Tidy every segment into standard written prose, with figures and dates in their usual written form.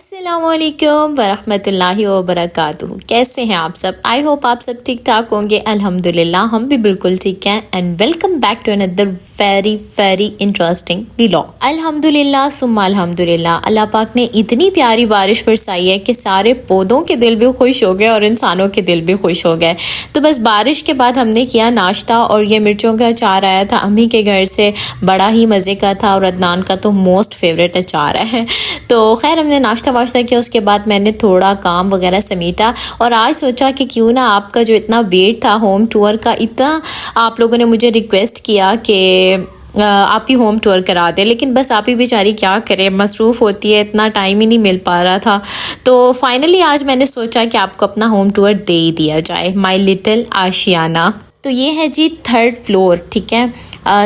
अस्सलामुअलैकुम वरहमतुल्लाहि वबरकातुहू। कैसे हैं आप सब? आई होप आप सब ठीक ठाक होंगे। अल्हम्दुलिल्लाह हम भी बिल्कुल ठीक हैं। And welcome back to another very very interesting vlog. अल्हम्दुलिल्लाह सुम्मा अल्हम्दुलिल्लाह, अल्लाह पाक ने इतनी प्यारी बारिश बरसाई है कि सारे पौधों के दिल भी खुश हो गए और इंसानों के दिल भी खुश हो गए। तो बस बारिश के बाद हमने किया नाश्ता और ये मिर्चों का अचार आया था अम्मी के घर से, बड़ा ही मज़े का था और अदनान का तो मोस्ट फेवरेट अचार है। तो खैर हमने नाश्ता वाश्ता किया, उसके बाद मैंने थोड़ा काम वगैरह समेटा और आज सोचा कि क्यों ना आपका जो इतना वेट था होम टूर का, इतना आप लोगों ने मुझे रिक्वेस्ट किया कि आप ही होम टूर करा दे, लेकिन बस आप ही बेचारी क्या करे, मसरूफ़ होती है, इतना टाइम ही नहीं मिल पा रहा था। तो फाइनली आज मैंने सोचा कि आपको अपना होम टूर दे ही दिया जाए, माई लिटिल आशियाना। तो ये है जी 3rd फ्लोर, ठीक है।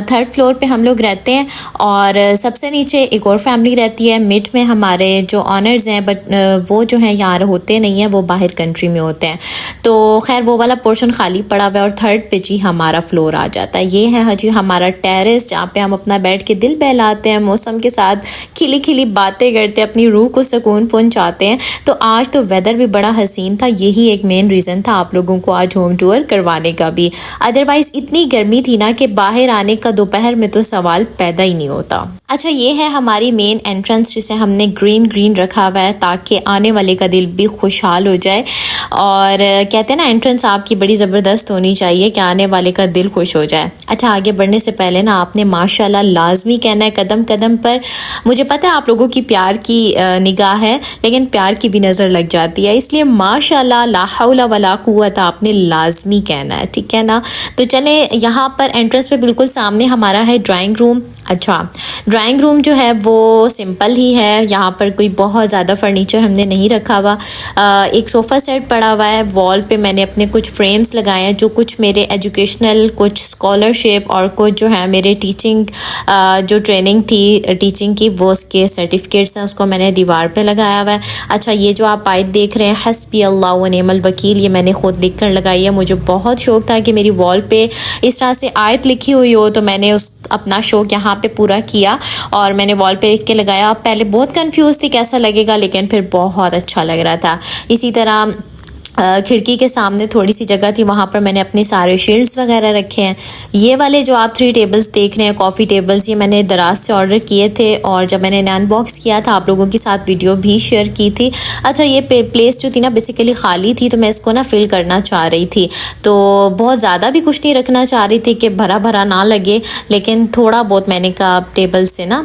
3rd फ्लोर पे हम लोग रहते हैं और सबसे नीचे एक और फैमिली रहती है। मिड में हमारे जो ऑनर्स हैं, बट वो जो हैं यहाँ होते नहीं हैं, वो बाहर कंट्री में होते हैं। तो खैर वो वाला पोर्शन खाली पड़ा हुआ है और 3rd पे जी हमारा फ्लोर आ जाता है। ये है जी हमारा टेरेस, जहाँ पे हम अपना बैठ के दिल बहलाते हैं, मौसम के साथ खिली खिली बातें करते हैं, अपनी रूह को सुकून पहुँचाते हैं। तो आज तो वेदर भी बड़ा हसीन था, यही एक मेन रीज़न था आप लोगों को आज होम टूर करवाने का भी। अदरवाइज इतनी गर्मी थी ना कि बाहर आने का दोपहर में तो सवाल पैदा ही नहीं होता। अच्छा, ये है हमारी मेन एंट्रेंस, जिसे हमने ग्रीन ग्रीन रखा हुआ है ताकि आने वाले का दिल भी खुशहाल हो जाए। और कहते हैं ना, एंट्रेंस आपकी बड़ी ज़बरदस्त होनी चाहिए कि आने वाले का दिल खुश हो जाए। अच्छा, आगे बढ़ने से पहले ना आपने माशाल्लाह लाजमी कहना है कदम कदम पर। मुझे पता है आप लोगों की प्यार की निगाह है, लेकिन प्यार की भी नज़र लग जाती है, इसलिए माशाल्लाह ला हौला वला कुव्वत आपने लाजमी कहना है, ठीक है ना। तो चले, यहाँ पर एंट्रेंस पे बिल्कुल सामने हमारा है ड्राइंग रूम। अच्छा, ड्राइंग रूम जो है वो सिंपल ही है, यहाँ पर कोई बहुत ज़्यादा फर्नीचर हमने नहीं रखा हुआ। एक सोफ़ा सेट पड़ा हुआ है, वॉल पे मैंने अपने कुछ फ्रेम्स लगाए हैं, जो कुछ मेरे एजुकेशनल, कुछ स्कॉलरशिप और कुछ जो है मेरे टीचिंग जो ट्रेनिंग थी टीचिंग की, वो उसके सर्टिफिकेट्स हैं, उसको मैंने दीवार पे लगाया हुआ है। अच्छा, ये जो आप आयत देख रहे हैं, हस्बी अल्लाह व निअमल वकील, ये मैंने खुद लिख कर लगाई है। मुझे बहुत शौक़ था कि मेरी वॉल पे इस तरह से आयत लिखी हुई हो, तो मैंने उस अपना शौक यहाँ पे पूरा किया और मैंने वॉल पे लिख के लगाया। पहले बहुत कंफ्यूज थी कैसा लगेगा, लेकिन फिर बहुत अच्छा लग रहा था। इसी तरह खिड़की के सामने थोड़ी सी जगह थी, वहाँ पर मैंने अपने सारे शील्ड्स वगैरह रखे हैं। ये वाले जो आप 3 टेबल्स देख रहे हैं, कॉफ़ी टेबल्स, ये मैंने दराज से ऑर्डर किए थे और जब मैंने अनबॉक्स किया था आप लोगों के साथ वीडियो भी शेयर की थी। अच्छा, ये प्लेस जो थी ना बेसिकली खाली थी, तो मैं इसको ना फिल करना चाह रही थी, तो बहुत ज़्यादा भी कुछ नहीं रखना चाह रही थी कि भरा भरा ना लगे, लेकिन थोड़ा बहुत मैंने कहा टेबल से ना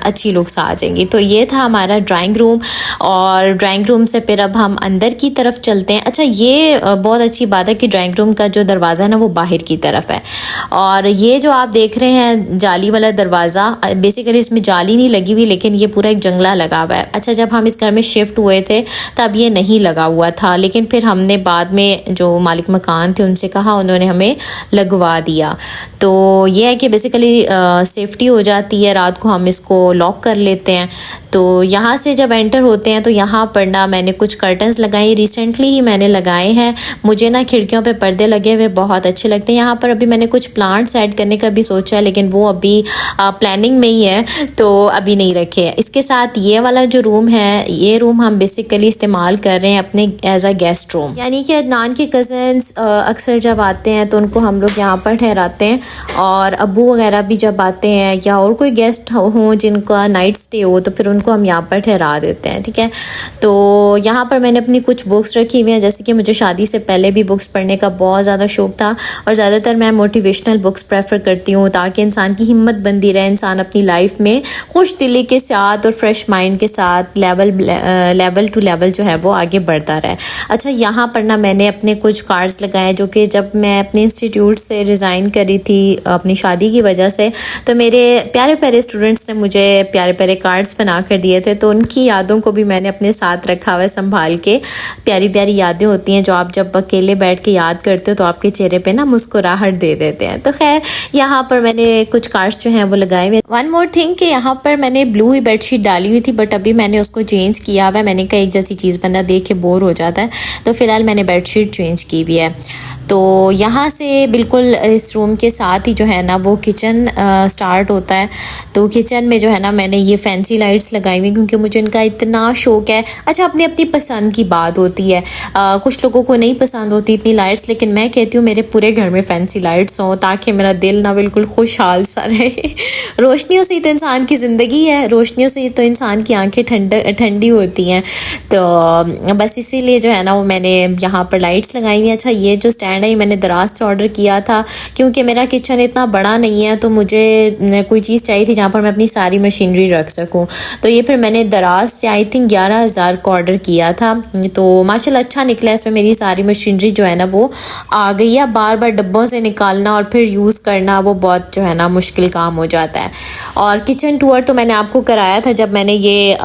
अच्छी लुक्स आ जाएंगी। तो ये था हमारा ड्राइंग रूम और ड्राइंग रूम से फिर अब हम अंदर की तरफ चलते हैं। अच्छा, ये बहुत अच्छी बात है कि ड्राइंग रूम का जो दरवाज़ा है ना वो बाहर की तरफ है और ये जो आप देख रहे हैं जाली वाला दरवाज़ा, बेसिकली इसमें जाली नहीं लगी हुई, लेकिन ये पूरा एक जंगला लगा हुआ है। अच्छा, जब हम इस घर में शिफ्ट हुए थे तब ये नहीं लगा हुआ था, लेकिन फिर हमने बाद में जो मालिक मकान थे उनसे कहा, उन्होंने हमें लगवा दिया। तो ये है कि बेसिकली सेफ्टी हो जाती है, रात को हम इसको लॉक कर लेते हैं। तो यहाँ से जब एंटर होते हैं तो यहाँ पर ना मैंने कुछ कर्टन्स लगाए, रिसेंटली ही मैंने लगाए हैं। मुझे ना खिड़कियों पे पर्दे लगे हुए बहुत अच्छे लगते हैं। यहाँ पर अभी मैंने कुछ प्लांट्स ऐड करने का भी सोचा है, लेकिन वो अभी प्लानिंग में ही है, तो अभी नहीं रखे हैं। इसके साथ ये वाला जो रूम है, ये रूम हम बेसिकली इस्तेमाल कर रहे हैं अपने एज अ गेस्ट रूम, यानी कि अदनान के कज़न्स अक्सर जब आते हैं तो उनको हम लोग यहाँ पर ठहराते हैं और अब्बू वगैरह भी जब आते हैं या और कोई गेस्ट हों जिनका नाइट स्टे हो, तो फिर उनको हम यहाँ पर ठहरा देते हैं, ठीक है। तो यहाँ पर मैंने अपनी कुछ बुक्स रखी हुई हैं, जैसे कि मुझे शादी से पहले भी बुक्स पढ़ने का बहुत ज़्यादा शौक़ था और ज़्यादातर मैं मोटिवेशनल बुक्स प्रेफर करती हूँ ताकि इंसान की हिम्मत बंदी रहे, इंसान अपनी लाइफ में खुश दिली के साथ और फ्रेश माइंड के साथ लेवल टू लेवल जो है वो आगे बढ़ता रहे। अच्छा, यहाँ पर ना मैंने अपने कुछ कार्ड्स लगाए, जो कि जब मैं अपने इंस्टीट्यूट से रिज़ाइन करी थी अपनी शादी की वजह से, तो मेरे प्यारे प्यारे स्टूडेंट्स ने मुझे प्यारे प्यारे कार्ड्स बना कर दिए थे, तो उनकी यादों को भी मैंने अपने साथ रखा हुआ है संभाल के। प्यारी प्यारी यादें होती हैं जो आप जब अकेले बैठ के याद करते हो तो आपके चेहरे पे ना मुस्कुराहट दे देते हैं। तो खैर यहाँ पर मैंने कुछ कार्ड्स जो हैं वो लगाए हुए। वन मोर थिंग कि यहाँ पर मैंने ब्लू ही बेडशीट डाली हुई थी, बट अभी मैंने उसको चेंज किया हुआ है। मैंने कहा एक जैसी चीज़ बंदा देख के बोर हो जाता है, तो फिलहाल मैंने बेडशीट चेंज की हुई है। तो यहाँ से बिल्कुल इस रूम के साथ ही जो है ना वो किचन स्टार्ट होता है। तो किचन में जो है ना मैंने ये फैंसी लाइट्स लगाई हुई क्योंकि मुझे इनका इतना शौक है। अच्छा, अपनी अपनी पसंद की बात होती है, कुछ लोगों को नहीं पसंद होती इतनी लाइट्स, लेकिन मैं कहती हूँ मेरे पूरे घर में फैंसी लाइट्स हों ताकि मेरा दिल ना बिल्कुल खुशहाल सा रहे। रोशनियों से ही तो इंसान की ज़िंदगी है, रोशनियों से ही तो इंसान की आंखें ठंडी होती हैं। तो बस इसीलिए जो है ना वो मैंने यहाँ पर लाइट्स लगाई हुई हैं। अच्छा, ये जो स्टैंड है मैंने दराज से ऑर्डर किया था क्योंकि मेरा किचन इतना बड़ा नहीं है, तो मुझे कोई चीज़ चाहिए थी जहाँ पर मैं अपनी सारी मशीनरी रख सकूँ। तो ये फिर मैंने दराज से आई थिंक 11,000 का ऑर्डर किया था। तो माशाल्लाह अच्छा निकला। इसमें मेरी सारी मशीनरी जो है ना वो आ गई है। बार बार डब्बों से निकालना और फिर यूज़ करना वो बहुत जो है ना मुश्किल काम हो जाता है। और किचन टूर तो मैंने आपको कराया था जब मैंने ये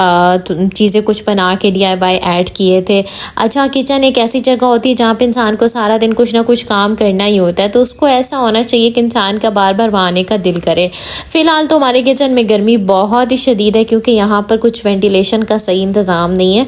चीज़ें कुछ बना के DIY ऐड किए थे। अच्छा, किचन एक ऐसी जगह होती है जहाँ पे इंसान को सारा दिन कुछ ना कुछ काम करना ही होता है, तो उसको ऐसा होना चाहिए कि इंसान का बार बार वहाँ आने का दिल करे। फ़िलहाल तो हमारे किचन में गर्मी बहुत ही शदीद है क्योंकि यहाँ पर कुछ वेंटिलेशन का सही इंतज़ाम नहीं है,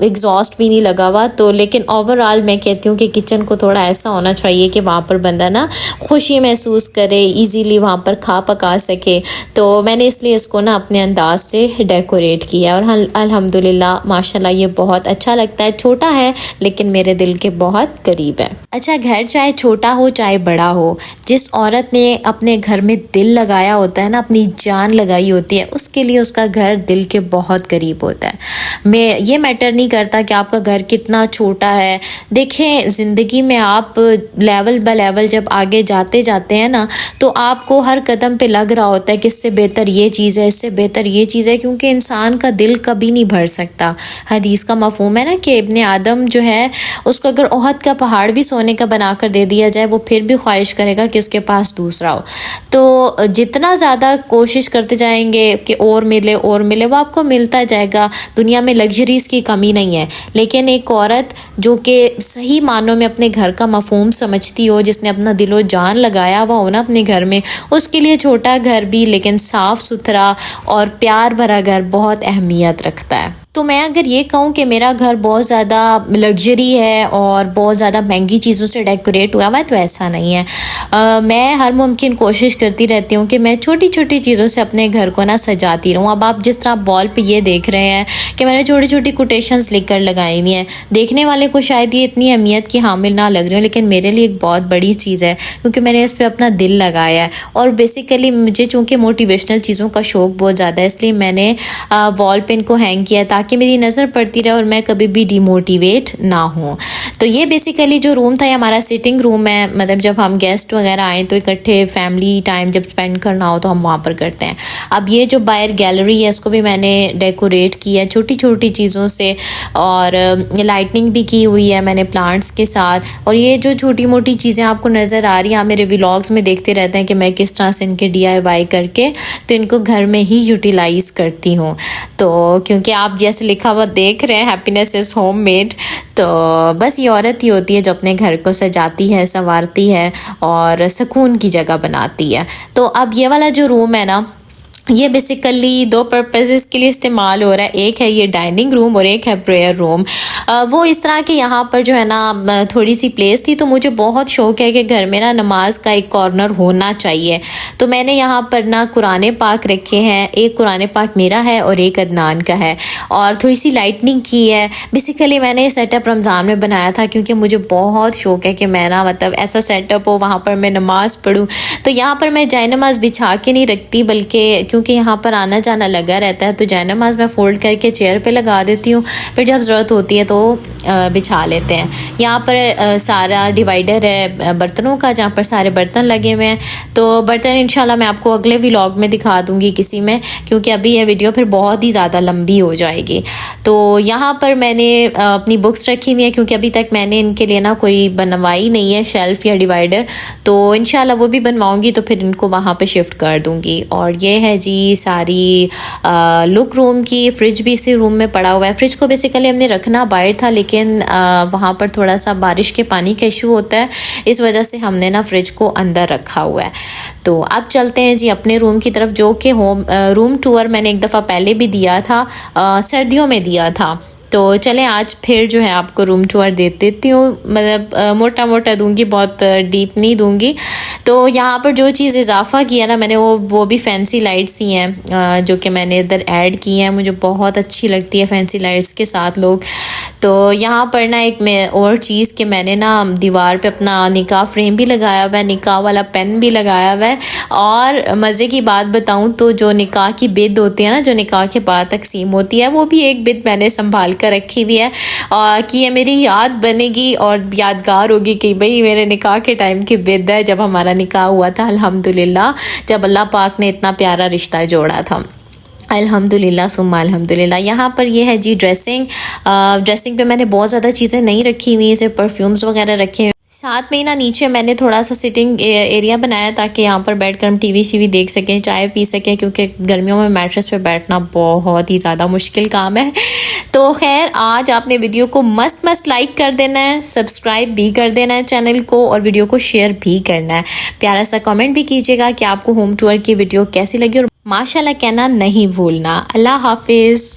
एग्जॉस्ट भी नहीं लगा हुआ। तो लेकिन ओवरऑल मैं कहती हूँ कि किचन को थोड़ा ऐसा होना चाहिए कि वहाँ पर बंदा ना खुशी महसूस करे, ईजीली वहाँ पर खा पका सके। तो मैंने इसलिए इसको ना अपने अंदाज से डेकोरेट किया और अल्हम्दुलिल्लाह माशाल्लाह ये बहुत अच्छा लगता है। छोटा है लेकिन मेरे दिल के बहुत करीब है। अच्छा, घर चाहे छोटा हो चाहे बड़ा हो, जिस औरत ने अपने घर में दिल लगाया होता है ना, अपनी जान लगाई होती है, उसके लिए उसका घर दिल के बहुत करीब होता है। ये मैटर नहीं करता कि आपका घर कितना छोटा है। देखें, ज़िंदगी में आप लेवल बाय लेवल जब आगे जाते जाते हैं ना, तो आपको हर कदम पे लग रहा होता है कि इससे बेहतर ये चीज़ है, इससे बेहतर ये चीज़ है, क्योंकि इंसान का दिल कभी नहीं भर सकता। हदीस का मफहूम है ना कि इब्ने आदम जो है उसको अगर ओहद का पहाड़ भी सोने का बना कर दे दिया जाए वो फिर भी ख्वाहिश करेगा कि उसके पास दूसरा हो। तो जितना ज़्यादा कोशिश करते जाएंगे कि और मिले वो आपको मिलता जाएगा। दुनिया में लग्जरीज़ की कमी नहीं है, लेकिन एक औरत जो कि सही मानों में अपने घर का मफहूम समझती हो, जिसने अपना दिलो जान लगाया हुआ हो ना अपने घर में, उसके लिए छोटा घर भी लेकिन साफ़ सुथरा और प्यार भरा घर बहुत अहमियत रखता है। तो मैं अगर ये कहूँ कि मेरा घर बहुत ज़्यादा लग्जरी है और बहुत ज़्यादा महंगी चीज़ों से डेकोरेट हुआ हुआ है, तो ऐसा नहीं है। मैं हर मुमकिन कोशिश करती रहती हूँ कि मैं छोटी छोटी चीज़ों से अपने घर को ना सजाती रहूँ। अब आप जिस तरह वॉल पे ये देख रहे हैं कि मैंने छोटी छोटी कोटेशंस लिख कर लगाई हुई हैं, देखने वाले को शायद ये इतनी अहमियत की हामिल ना लग रही हो, लेकिन मेरे लिए एक बहुत बड़ी चीज़ है क्योंकि मैंने इस पर अपना दिल लगाया है। और बेसिकली मुझे चूँकि मोटिवेशनल चीज़ों का शौक़ बहुत ज़्यादा है, इसलिए मैंने वॉल पे इनको हैंग किया ताकि मेरी नज़र पड़ती रहे और मैं कभी भी डिमोटिवेट ना हूँ। तो ये बेसिकली जो रूम था ये हमारा सिटिंग रूम है। मतलब जब हम गेस्ट वगैरह आए तो इकट्ठे फैमिली टाइम जब स्पेंड करना हो तो हम वहाँ पर करते हैं। अब ये जो बाहर गैलरी है इसको भी मैंने डेकोरेट किया छोटी छोटी चीज़ों से, और लाइटनिंग भी की हुई है मैंने प्लांट्स के साथ। और ये जो छोटी मोटी चीज़ें आपको नज़र आ रही हैं, आप मेरे व्लॉग्स में देखते रहते हैं कि मैं किस तरह से इनके DIY करके तो इनको घर में ही यूटिलाइज़ करती हूँ। तो क्योंकि आप जैसे लिखा हुआ देख रहे हैं हैप्पीनेस इज़ होममेड, तो बस ये औरत ही होती है जो अपने घर को सजाती है, संवारती है और सुकून की जगह बनाती है। तो अब ये वाला जो रूम है ना, ये बेसिकली दो पर्पसेस के लिए इस्तेमाल हो रहा है। एक है ये डाइनिंग रूम और एक है प्रेयर रूम। वो इस तरह के यहाँ पर जो है ना थोड़ी सी प्लेस थी, तो मुझे बहुत शौक़ है कि घर में ना नमाज का एक कॉर्नर होना चाहिए। तो मैंने यहाँ पर ना कुरान पाक रखे हैं, एक कुरान पाक मेरा है और एक अदनान का है, और थोड़ी सी लाइटनिंग की है। बेसिकली मैंने ये सेटअप रमज़ान में बनाया था क्योंकि मुझे बहुत शौक़ है कि मैं ना मतलब ऐसा सेटअप हो वहाँ पर मैं नमाज़ पढ़ूँ। तो यहाँ पर मैं जाए नमाज़ बिछा के नहीं रखती, बल्कि क्योंकि यहाँ पर आना जाना लगा रहता है, तो जाए नमाज़ मैं फ़ोल्ड करके चेयर पे लगा देती हूँ, फिर जब ज़रूरत होती है तो बिछा लेते हैं। यहाँ पर सारा डिवाइडर है बर्तनों का, जहाँ पर सारे बर्तन लगे हुए हैं। तो बर्तन इंशाल्लाह मैं आपको अगले व्लॉग में दिखा दूँगी किसी में, क्योंकि अभी ये वीडियो फिर बहुत ही ज़्यादा लंबी हो जाएगी। तो यहाँ पर मैंने अपनी बुक्स रखी हुई हैं क्योंकि अभी तक मैंने इनके लिए ना कोई बनवाई नहीं है शेल्फ़ या डिवाइडर, तो इंशाल्लाह वो भी बनवाऊँगी तो फिर इनको वहाँ पर शिफ्ट कर दूँगी। और ये है जी सारी लुक रूम की। फ्रिज भी इसी रूम में पड़ा हुआ है। फ्रिज को बेसिकली हमने रखना बाहर था, लेकिन वहाँ पर थोड़ा सा बारिश के पानी का इशू होता है, इस वजह से हमने ना फ्रिज को अंदर रखा हुआ है। तो अब चलते हैं जी अपने रूम की तरफ, जो कि रूम टूर मैंने एक दफ़ा पहले भी दिया था, सर्दियों में दिया था। तो चलें आज फिर जो है आपको रूम टूर दे देती हूँ, मतलब मोटा मोटा दूंगी, बहुत डीप नहीं दूंगी। तो यहाँ पर जो चीज़ इजाफा किया ना मैंने, वो भी फैंसी लाइट्स ही हैं जो कि मैंने इधर ऐड की हैं। मुझे बहुत अच्छी लगती है फैंसी लाइट्स के साथ लोग। तो यहाँ पर ना एक मैं और चीज़ कि मैंने ना दीवार पे अपना निकाह फ्रेम भी लगाया हुआ है, निकाह वाला पेन भी लगाया हुआ है। और मज़े की बात बताऊँ तो जो निकाह की बिद होती है ना, जो निकाह के बाद तकसीम होती है, वो भी एक बिद मैंने संभाल कर रखी हुई है कि ये मेरी याद बनेगी और यादगार होगी कि भाई मेरे निकाह के टाइम की बिद है, जब हमारा निकाह हुआ था अल्हम्दुलिल्लाह, जब अल्लाह पाक ने इतना प्यारा रिश्ता जोड़ा था। अल्हम्दुलिल्लाह सुम्मा अल्हम्दुलिल्लाह। यहाँ पर ये है जी ड्रेसिंग। ड्रेसिंग पे मैंने बहुत ज़्यादा चीज़ें नहीं रखी हुई, सिर्फ परफ्यूम्स वगैरह रखे हुए। साथ में ही ना नीचे मैंने थोड़ा सा सिटिंग एरिया बनाया ताकि यहाँ पर बैठकर हम टीवी शीवी देख सकें, चाय पी सकें, क्योंकि गर्मियों में मैट्रेस पे बैठना बहुत ही ज़्यादा मुश्किल काम है। तो खैर आज आपने वीडियो को मस्त मस्त लाइक कर देना है, सब्सक्राइब भी कर देना है चैनल को, और वीडियो को शेयर भी करना है। प्यारा सा कमेंट भी कीजिएगा कि आपको होम टूर की वीडियो कैसी लगी, और माशाल्लाह कहना नहीं भूलना। अल्लाह हाफिज़।